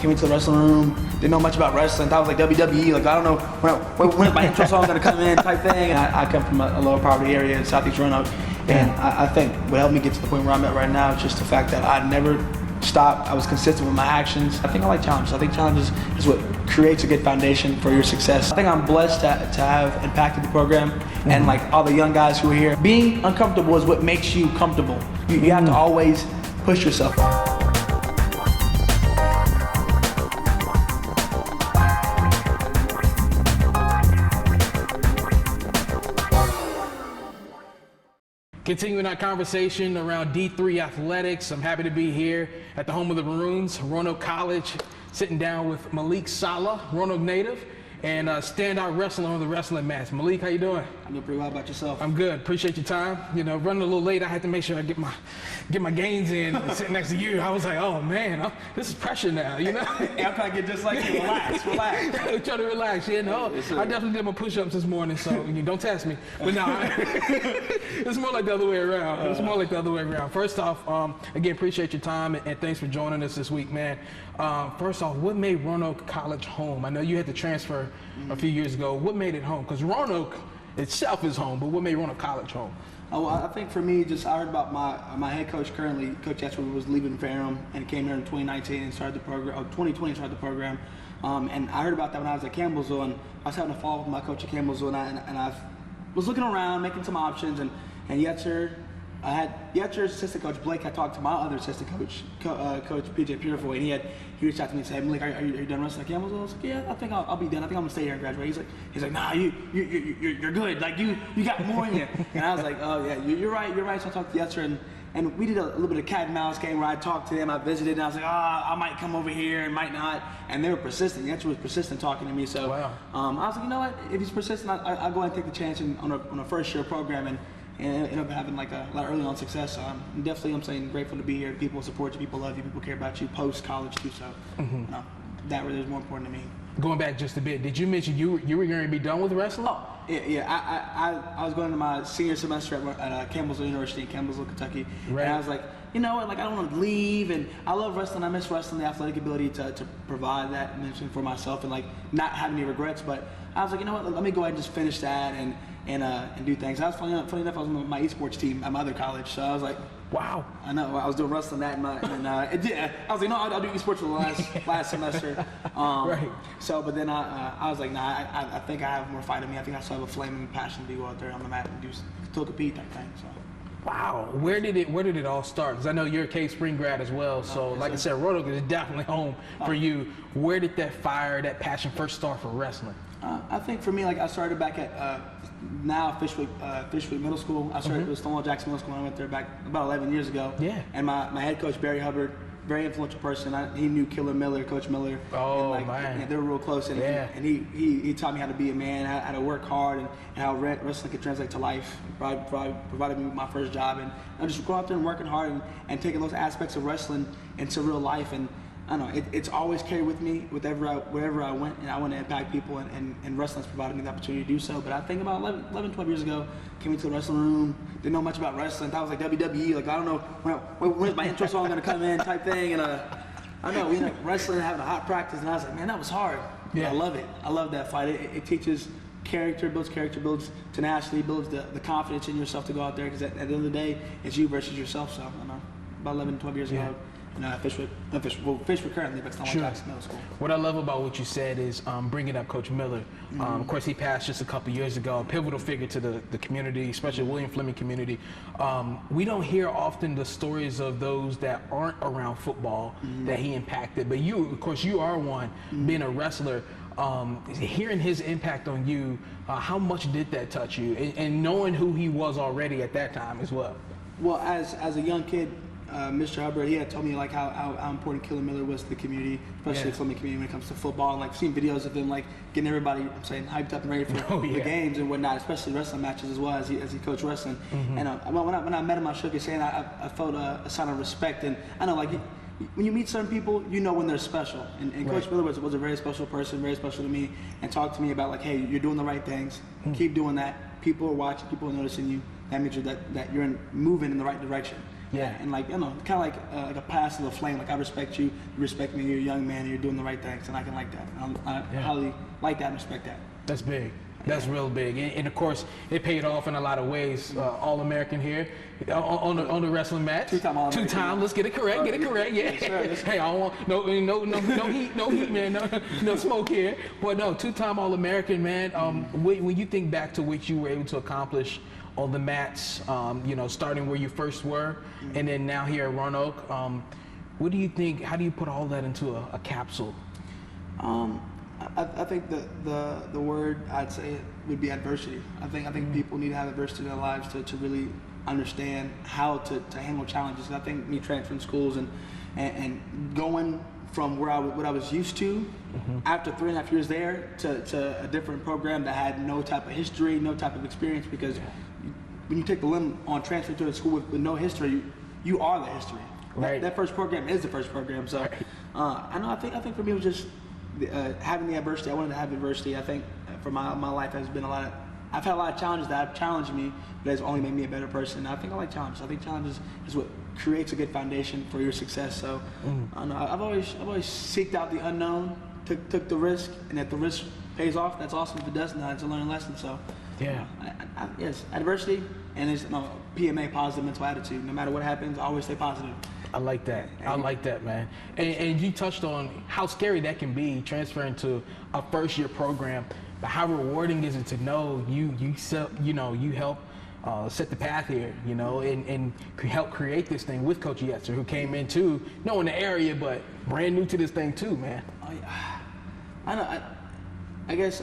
came into the wrestling room, didn't know much about wrestling, thought it was like WWE, like I don't know when is my intro song gonna come in type thing. And I come from a lower poverty area in Southeast Roanoke, and I think what helped me get to the point where I'm at right now is just the fact that I never stopped. I was consistent with my actions. I think I like challenges. I think challenges is what creates a good foundation for your success. I think I'm blessed to have impacted the program, and like all the young guys who are here. Being uncomfortable is what makes you comfortable. You have to always push yourself. Continuing our conversation around D3 athletics, I'm happy to be here at the home of the Maroons, Roanoke College, sitting down with Mahlic Sallah, Roanoke native, and standout wrestler on the wrestling mat. Mahlic, how you doing? I'm doing pretty well. About yourself? I'm good. Appreciate your time. You know, running a little late. I had to make sure I get my gains in. Sitting next to you, I was like, oh man, this is pressure now. You know. Hey, I'm trying to get just like you. Relax. I'm trying to relax. You know, yes, I definitely did my push-ups this morning, so you don't test me. But no, it's more like the other way around. It's more like the other way around. First off, again, appreciate your time and thanks for joining us this week, man. First off, what made Roanoke College home? I know you had to transfer a few years ago. What made it home? Because Roanoke itself is home, but what made Roanoke College home? Oh, well, I think for me, just I heard about my head coach currently, Coach Etchwood, was leaving Fairham and came here in 2019 and started the program, 2020 started the program. And I heard about that when I was at Campbellsville, and I was having a fall with my coach at Campbellsville, and I was looking around, making some options, and Yetzer, I had Yetzer's assistant coach Blake had talked to my other assistant coach, Coach PJ Purefoy, and he reached out to me and said, "Malik, are you done wrestling at Campbellsville?" I was like, "Yeah, I think I'll be done. I think I'm gonna stay here and graduate." He's like, "Nah, you're good. Like you got more in you." And I was like, "Oh yeah, you're right. So I talked to Yetzer, and we did a little bit of cat and mouse game where I talked to them, I visited, and I was like, I might come over here and might not. And they were persistent. Yetzer was persistent talking to me. So wow. I was like, you know what? If he's persistent, I'll go ahead and take the chance on a first year program and ended up having like a lot of early on success. So I'm saying grateful to be here. People support you, people love you, people care about you post college too. So that really is more important to me. Going back just a bit, did you mention you were going to be done with wrestling? Oh, yeah. I was going to my senior semester at Campbellsville University in Campbellsville, Kentucky. Right. And I was like, you know what, like I don't want to leave, and I love wrestling. I miss wrestling, the athletic ability to provide that mention for myself and like not have any regrets. But I was like, you know what, let me go ahead and just finish that and do things. I was funny enough, I was on my esports team at my other college, so I was like, wow. I know, I was doing wrestling that, I was like, no, I'll do esports for the last semester. Right. So, but then I was like, nah, I think I have more fight in me. I think I still have a flame and passion to go out there on the mat and still compete type thing. So. Wow, where did it all start? Because I know you're a Cave Spring grad as well, so like I said, Roanoke is definitely home for you. Where did that fire, that passion first start for wrestling? I think for me, like I started back at now Fishwick Middle School. I started with Stonewall Jackson Middle School when I went there back about 11 years ago. Yeah. And my head coach Barry Hubbard, very influential person. He knew Killer Miller, Coach Miller. Oh, and man. Yeah, they were real close. And, and he taught me how to be a man, how to work hard, and how wrestling could translate to life. Provided me with my first job. And I just going out there and working hard and taking those aspects of wrestling into real life. And I don't know, it's always carried with me wherever I went, and I want to impact people, and wrestling's provided me the opportunity to do so. But I think about 11, 12 years ago, came into the wrestling room, didn't know much about wrestling, thought it was like WWE, like I don't know, when's my intro song going to come in type thing, and I know, wrestling, having a hot practice, and I was like, man, that was hard. Yeah. I love it. I love that fight. It teaches character, builds tenacity, builds the confidence in yourself to go out there, because at the end of the day, it's you versus yourself. So I know, about 11, 12 years ago. Fishwick currently, but it's not like Jackson Middle School. What I love about what you said is bringing up Coach Miller. Of course, he passed just a couple years ago, a pivotal figure to the community, especially the William Fleming community. We don't hear often the stories of those that aren't around football that he impacted, but you, of course, you are one, being a wrestler. Hearing his impact on you, how much did that touch you? And knowing who he was already at that time as well. Well, as a young kid, Mr. Hubbard, he had told me like how important Killer Miller was to the community, especially the Fleming community when it comes to football, and like seeing videos of him like getting everybody, hyped up and ready for the games and whatnot, especially wrestling matches as well as he coached wrestling. And when I met him, I shook his hand. I felt a sign of respect, and I know like when you meet certain people, you know when they're special. And Coach Miller was a very special person, very special to me, and talked to me about like, hey, you're doing the right things. Keep doing that. People are watching. People are noticing you. That means that you're moving in the right direction. Yeah. And like, kind of like a pass of the flame. Like, I respect you, you respect me, you're a young man, you're doing the right things, and I can like that. I highly like that and respect that. That's big. That's real big, and of course, it paid off in a lot of ways. All-American here on the wrestling match. Two-time All-American. Two-time. Let's get it correct. Get it correct. Yeah. Yes, sir. Yes, sir. Hey, I don't want no heat, man. No smoke here. But no, two-time All-American, man. When you think back to what you were able to accomplish on the mats, starting where you first were, and then now here at Roanoke, what do you think? How do you put all that into a capsule? I think the word I'd say would be adversity. I think people need to have adversity in their lives to really understand how to handle challenges. I think me transferring schools and going from what I was used to after 3.5 years there to a different program that had no type of history, no type of experience, because when you take the limb on transferring to a school with no history, you are the history. Right. That first program is the first program. So I think for me it was just having the adversity. I wanted to have adversity. I think for my life has been I've had a lot of challenges that have challenged me, but it's only made me a better person. I think I like challenges. I think challenges is what creates a good foundation for your success. So I've always seeked out the unknown, took the risk, and if the risk pays off, that's awesome. If it doesn't, it's a learning lesson. So yes, adversity, and it's PMA, positive mental attitude. No matter what happens, always stay positive. I like that. I like that, man. And you touched on how scary that can be, transferring to a first-year program. But how rewarding is it to know you help set the path here, and help create this thing with Coach Yetzer, who came in too, knowing the area, but brand new to this thing too, man. I guess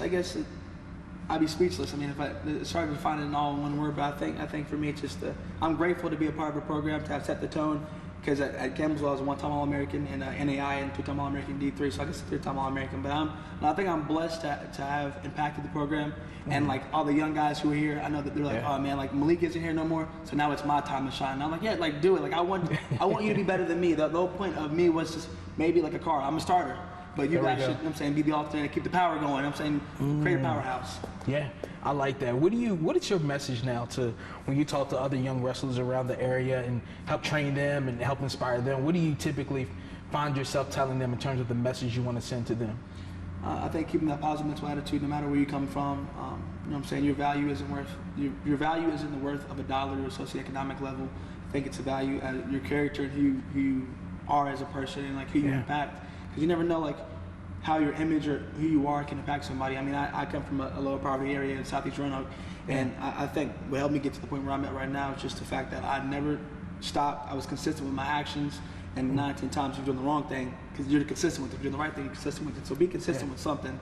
I'd be speechless. I mean, it's hard to find it all in one word, but I think for me, it's just I'm grateful to be a part of a program, to have set the tone. Because at Campbellsville, I was a one-time All-American in NAI and two-time All-American D3, so I guess a third-time All-American. But I think I'm blessed to have impacted the program. And like all the young guys who are here, I know that they're like, oh man, like Mahlic isn't here no more, so now it's my time to shine. And I'm like, yeah, like do it. Like I want you to be better than me. The whole point of me was just maybe like a car. I'm a starter, but you guys should, be the alternator, keep the power going. Create a powerhouse. Yeah, I like that. What is your message now to when you talk to other young wrestlers around the area and help train them and help inspire them? What do you typically find yourself telling them in terms of the message you want to send to them? I think keeping that positive mental attitude, no matter where you come from. Your value isn't worth your value isn't the worth of $1 or socioeconomic level. I think it's a value your character and who you are as a person and like who you impact. Because you never know like how your image or who you are can impact somebody. I mean, I come from a lower poverty area in Southeast Roanoke, and I think what helped me get to the point where I'm at right now is just the fact that I never stopped. I was consistent with my actions, and 19 times you're doing the wrong thing because you're consistent with it. If you're doing the right thing, you're consistent with it. So be consistent with something,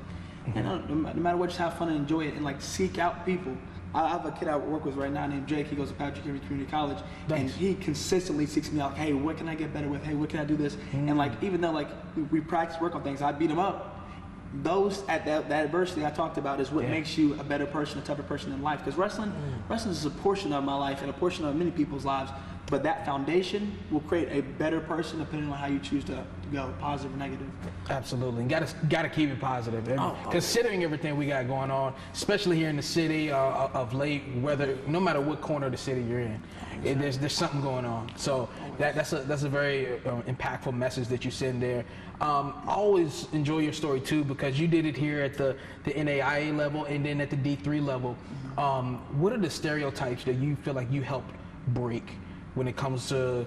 and no matter what, just have fun and enjoy it, and like seek out people. I have a kid I work with right now named Jake. He goes to Patrick Henry Community College, and he consistently seeks me out. Hey, what can I get better with? Hey, what can I do this? And like even though like we practice work on things, I beat him up. Those that adversity I talked about is what makes you a better person, a tougher person in life. Because wrestling is a portion of my life and a portion of many people's lives. But that foundation will create a better person depending on how you choose to go, positive or negative. Absolutely, and gotta keep it positive. Considering everything we got going on, especially here in the city of late, no matter what corner of the city you're in, there's something going on. So that's a very impactful message that you send there. I always enjoy your story too because you did it here at the NAIA level and then at the D3 level. What are the stereotypes that you feel like you helped break when it comes to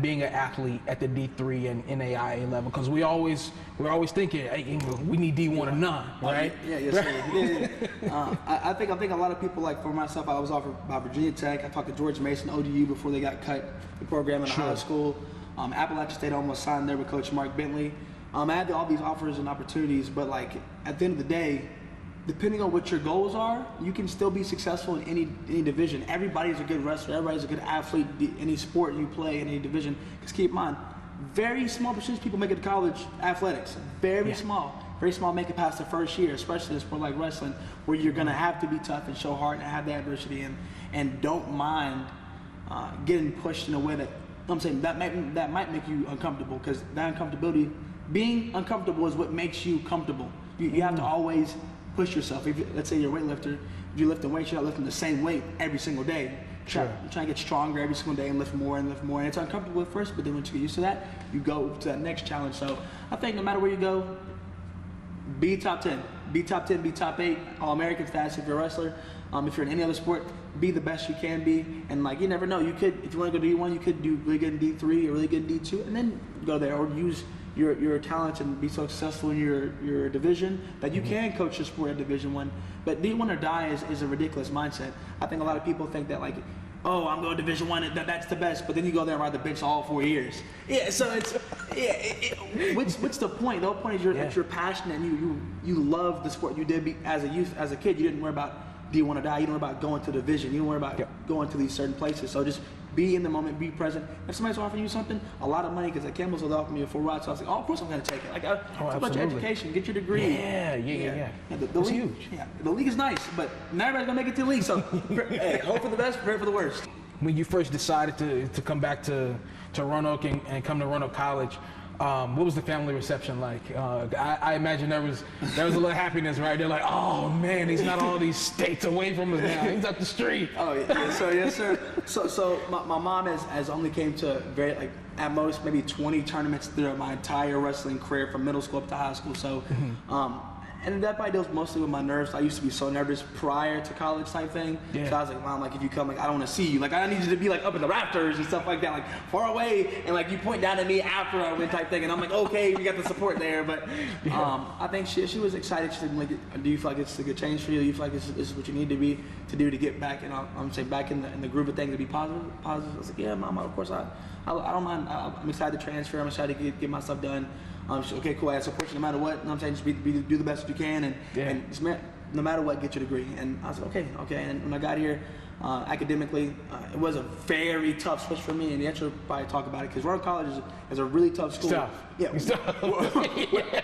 being an athlete at the D3 and NAIA level? Because we're always thinking, hey, we need D1 or none, right? Yes, sir. I think a lot of people, like for myself, I was offered by Virginia Tech. I talked to George Mason, ODU, before they got cut the program in high school. Appalachian State almost signed there with Coach Mark Bentley. I had all these offers and opportunities, but like at the end of the day, depending on what your goals are, you can still be successful in any division. Everybody's a good wrestler, everybody's a good athlete, any sport you play in any division. Because keep in mind, very small percentage of people make it to college athletics. Very small make it past the first year, especially in a sport like wrestling, where you're gonna have to be tough and show heart and have the adversity and don't mind getting pushed in a way that that might make you uncomfortable, because that uncomfortability, being uncomfortable is what makes you comfortable. You have to always push yourself. Let's say you're a weightlifter, if you're lifting weights, you're not lifting the same weight every single day. Sure. trying to get stronger every single day and lift more and lift more. And it's uncomfortable at first, but then once you get used to that, you go to that next challenge. So I think no matter where you go, be top 10. Be top 10, be top 8, All-American status if you're a wrestler. If you're in any other sport, be the best you can be. And like, you never know. You could, if you want to go to D1, you could do really good in D3 or really good in D2, and then go there, or use your talents and be so successful in your division that you can coach your sport at Division 1. But D1 or die is a ridiculous mindset. I think a lot of people think that, like, oh, I'm going to Division 1, that's the best. But then you go there and ride the bench all 4 years. Yeah, so it's what's the point? The whole point is you're passionate and you love the sport you did as a kid. You didn't worry about D1 or die. You didn't worry about going to division. You didn't worry about going to these certain places. So just be in the moment, be present. If somebody's offering you something, a lot of money, because at Campbell's they'll offer me a full ride, so I was like, oh, of course I'm going to take it. Like, it's a bunch of education, get your degree. Yeah. The It's league, huge. Yeah, the league is nice, but not everybody's going to make it to the league. So, hey, hope for the best, prepare for the worst. When you first decided to come back to Roanoke and come to Roanoke College, what was the family reception like? I imagine there was a little happiness, right? They're like, oh man, he's not all these states away from us now. He's up the street. Oh yes sir. So my mom has only came to at most maybe 20 tournaments throughout my entire wrestling career from middle school up to high school. So and that probably deals mostly with my nerves. I used to be so nervous prior to college type thing. Yeah. So I was like, Mom, like if you come, like I don't want to see you. Like I need you to be like up in the rafters and stuff like that, like far away, and like you point down at me after I win type thing. And I'm like, okay, we got the support there. But I think she was excited. She said, like, do you feel like it's a good change for you? Do you feel like this is what you need to do to get back? And I'm saying back in the groove of things to be positive. I was like, yeah, Mom, of course I don't mind. I'm excited to transfer. I'm excited to get my stuff done. Okay, cool. I support you no matter what. And I'm saying just do the best you can, and just, no matter what, get your degree. And I was like, okay. And when I got here, academically, it was a very tough switch for me. And the answer probably talk about it because Roanoke College is a really tough school.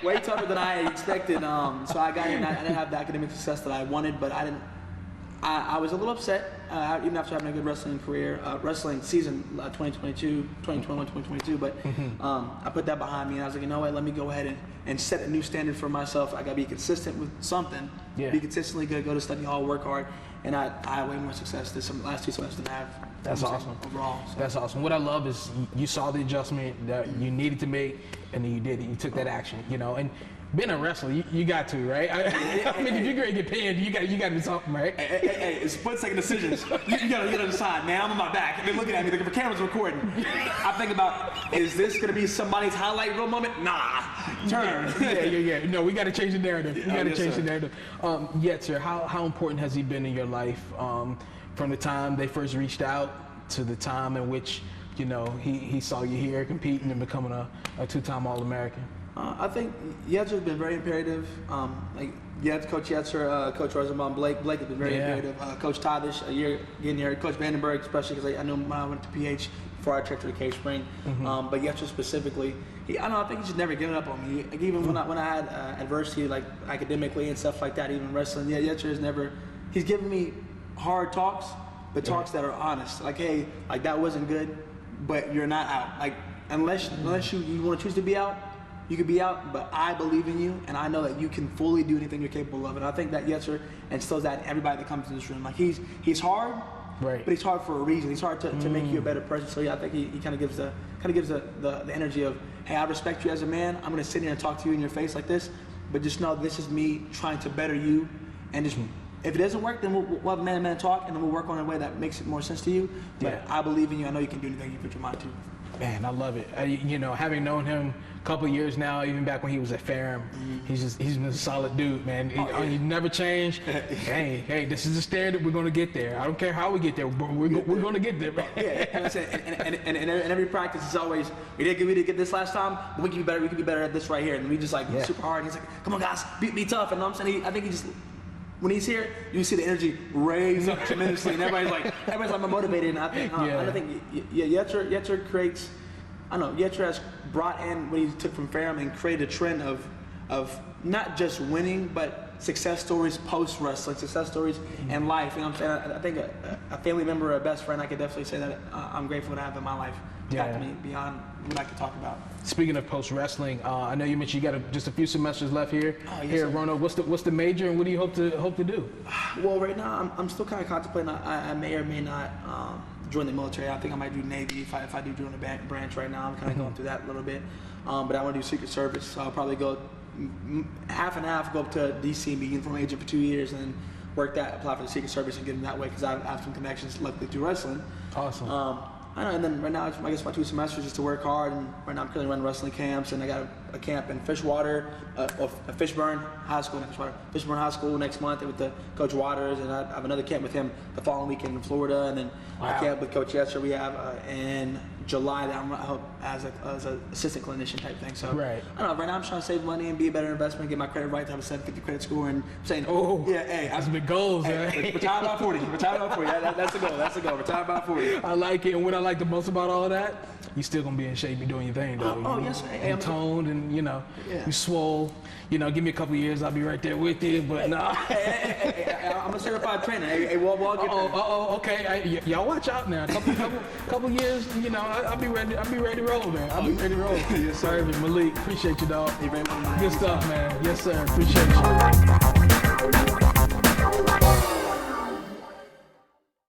Way tougher than I expected. So I got here and I didn't have the academic success that I wanted, but I was a little upset, even after having a good wrestling career, wrestling season 2021, 2022, but I put that behind me and I was like, you know what, let me go ahead and set a new standard for myself. I gotta be consistent with something, be consistently good, go to study hall, work hard, and I had way more success this last 2 semesters than I have. That's awesome. Overall. So. That's awesome. What I love is you saw the adjustment that you needed to make, and then you did it. You took that action, and being a wrestler, you got to, right? I mean, if you're going to get paid, you got to do something, right? Hey, it's split-second decisions. You got to decide, man, I'm on my back. And they're looking at me, the camera's recording. I think about, is this going to be somebody's highlight reel moment? Nah, turn. Yeah. No, we got to change the narrative. We got to change the narrative. Yetzer, how important has he been in your life from the time they first reached out to the time in which, he saw you here competing and becoming a 2-time All-American? I think Yetzer's been very imperative. Coach Yetzer, Coach Rosenbaum, Blake has been very imperative. Coach Tadish, a year getting here. Coach Vandenberg, especially because I knew him when I went to PH before I checked for the Cave Spring. But Yetzer specifically, I think he's just never given up on me. Like, even when I had adversity, like academically and stuff like that, even wrestling, Yetzer has never. He's given me hard talks, but talks that are honest. Like, hey, like that wasn't good, but you're not out. Like unless you want to choose to be out. You could be out, but I believe in you, and I know that you can fully do anything you're capable of. And I think that Yetzer instills that in everybody that comes in this room. Like he's hard, right? But he's hard for a reason. He's hard to make you a better person. So I think he kind of gives the energy of, hey, I respect you as a man. I'm gonna sit here and talk to you in your face like this, but just know this is me trying to better you. And just if it doesn't work, then we'll have a man-to-man talk, and then we'll work on a way that makes it more sense to you. But I believe in you. I know you can do anything you put your mind to. Man, I love it. Having known him a couple of years now, even back when he was at Ferrum, he's been a solid dude, man. He never changed. hey, this is the standard. We're going to get there. I don't care how we get there. We're going to get there, man. And every practice is always, we did get this last time, but we can be better. We can be better at this right here. And we just super hard. And he's like, come on, guys, be tough. And I'm saying, I think he just. When he's here, you see the energy raise up tremendously, and everybody's like motivated. And I think Yetzer creates. I don't know. Yetzer has brought in what he took from Ferrum and created a trend of not just winning, but success stories post wrestling, success stories in life. You know what I'm saying? I think a family member, a best friend, I could definitely say that I'm grateful to have in my life impacted me beyond what I could talk about. Speaking of post wrestling, I know you mentioned you got just a few semesters left here Yes, at Roanoke. What's the major, and what do you hope to do? Well, right now I'm still kind of contemplating. I may or may not join the military. I think I might do Navy if I do join a branch right now. I'm kind of going through that a little bit. But I want to do Secret Service. So I'll probably go half and half, go up to DC and be uniform agent for 2 years, and then apply for the Secret Service and get in that way because I have some connections luckily through wrestling. Awesome. I know, and then right now I guess my 2 semesters is to work hard, and right now I'm currently running wrestling camps, and I got a camp in Fishwater, Fishburne High School next month with the Coach Waters, and I have another camp with him the following weekend in Florida, and then a camp with Coach Usher we have in July that I'm as an assistant clinician type thing. So right. I don't know. Right now I'm trying to save money and be a better investment, get my credit right, to have a 750 credit score, and saying, that's big goals. Retire about 40. That's the goal. Retire about 40. I like it, and what I like the most about all of that, you still gonna be in shape, you doing your thing though. Yes, sir. And toned, and you swole. Give me a couple years, I'll be right there with you. But nah. I'm a certified trainer. We'll get there. Okay. Y'all watch out now. Couple years, I'll be ready. I'll be ready to roll, man. I'll be ready to roll. Yes, sir. Mahlic, appreciate you, dog. Hey, Good stuff, man. Yes, sir. Appreciate you.